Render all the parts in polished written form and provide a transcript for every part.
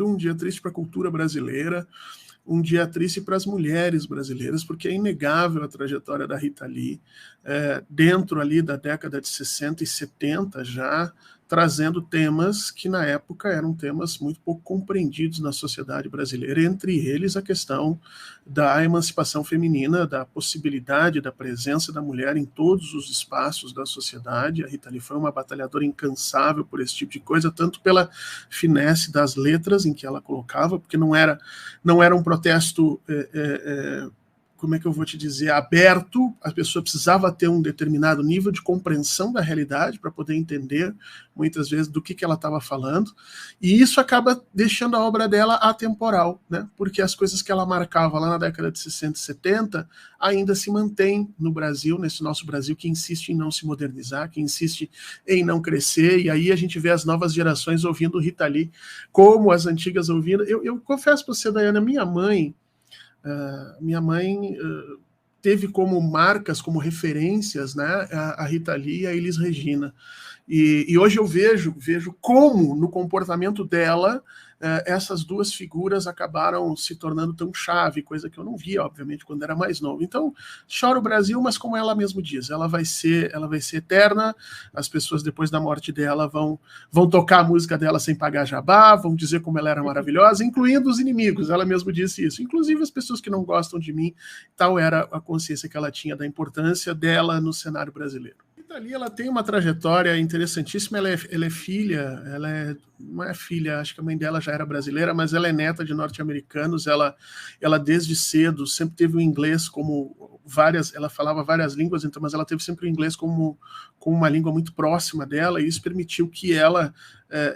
um dia triste para a cultura brasileira, um dia triste para as mulheres brasileiras, porque é inegável a trajetória da Rita Lee, dentro ali da década de 60 e 70 já, trazendo temas que na época eram temas muito pouco compreendidos na sociedade brasileira, entre eles a questão da emancipação feminina, da possibilidade da presença da mulher em todos os espaços da sociedade. A Rita Lee foi uma batalhadora incansável por esse tipo de coisa, tanto pela finesse das letras em que ela colocava, porque não era um protesto como é que eu vou te dizer, aberto, a pessoa precisava ter um determinado nível de compreensão da realidade para poder entender, muitas vezes, do que ela estava falando, e isso acaba deixando a obra dela atemporal, né? Porque as coisas que ela marcava lá na década de 60 e 70 ainda se mantêm no Brasil, nesse nosso Brasil que insiste em não se modernizar, que insiste em não crescer, e aí a gente vê as novas gerações ouvindo Rita Lee, como as antigas ouvindo. Eu confesso para você, Dayana, minha mãe teve como marcas, como referências, né, a Rita Lee e a Elis Regina. E hoje eu vejo como, no comportamento dela, essas duas figuras acabaram se tornando tão chave, coisa que eu não via, obviamente, quando era mais novo. Então, chora o Brasil, mas como ela mesmo diz, ela vai ser eterna, as pessoas depois da morte dela vão tocar a música dela sem pagar jabá, vão dizer como ela era maravilhosa, incluindo os inimigos, ela mesmo disse isso, inclusive as pessoas que não gostam de mim, tal era a consciência que ela tinha da importância dela no cenário brasileiro. Ali ela tem uma trajetória interessantíssima, ela é filha, não é filha, acho que a mãe dela já era brasileira, mas ela é neta de norte-americanos, ela desde cedo sempre teve o inglês como ela falava várias línguas, então, mas ela teve sempre o inglês como uma língua muito próxima dela, e isso permitiu que ela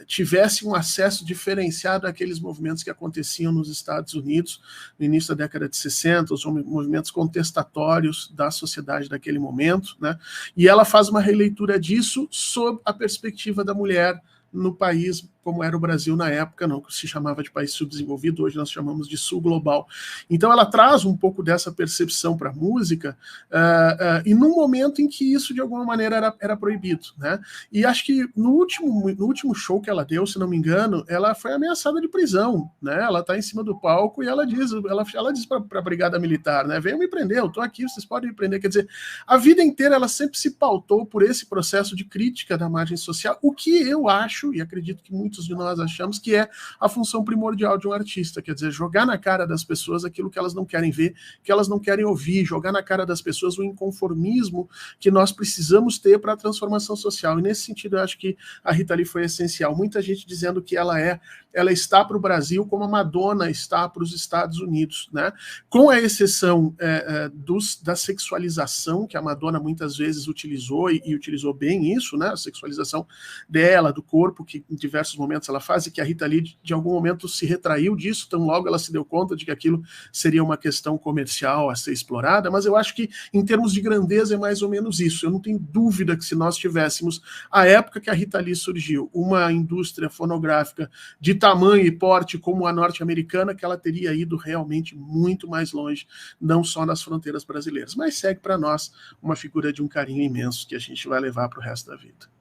tivesse um acesso diferenciado àqueles movimentos que aconteciam nos Estados Unidos no início da década de 60, os movimentos contestatórios da sociedade daquele momento, né? E ela faz uma releitura disso sob a perspectiva da mulher no país, como era o Brasil na época, não se chamava de país subdesenvolvido, hoje nós chamamos de sul global. Então ela traz um pouco dessa percepção para a música, e num momento em que isso de alguma maneira era proibido, né? E acho que no último show que ela deu, se não me engano, ela foi ameaçada de prisão, né? Ela está em cima do palco e ela diz para a brigada militar, né? Venham me prender, eu estou aqui, vocês podem me prender. Quer dizer, a vida inteira ela sempre se pautou por esse processo de crítica da margem social, o que eu acho, e acredito que muitos de nós achamos, que é a função primordial de um artista, quer dizer, jogar na cara das pessoas aquilo que elas não querem ver, que elas não querem ouvir, jogar na cara das pessoas o inconformismo que nós precisamos ter para a transformação social. E nesse sentido, eu acho que a Rita Lee foi essencial. Muita gente dizendo que ela está para o Brasil como a Madonna está para os Estados Unidos, né? Com a exceção da sexualização, que a Madonna muitas vezes utilizou, e utilizou bem isso, né? A sexualização dela, do corpo, que em diversos momentos ela faz, e que a Rita Lee de algum momento se retraiu disso, tão logo ela se deu conta de que aquilo seria uma questão comercial a ser explorada, mas eu acho que em termos de grandeza é mais ou menos isso. Eu não tenho dúvida que se nós tivéssemos, a época que a Rita Lee surgiu, uma indústria fonográfica de tamanho e porte como a norte-americana, que ela teria ido realmente muito mais longe, não só nas fronteiras brasileiras, mas segue para nós uma figura de um carinho imenso que a gente vai levar para o resto da vida.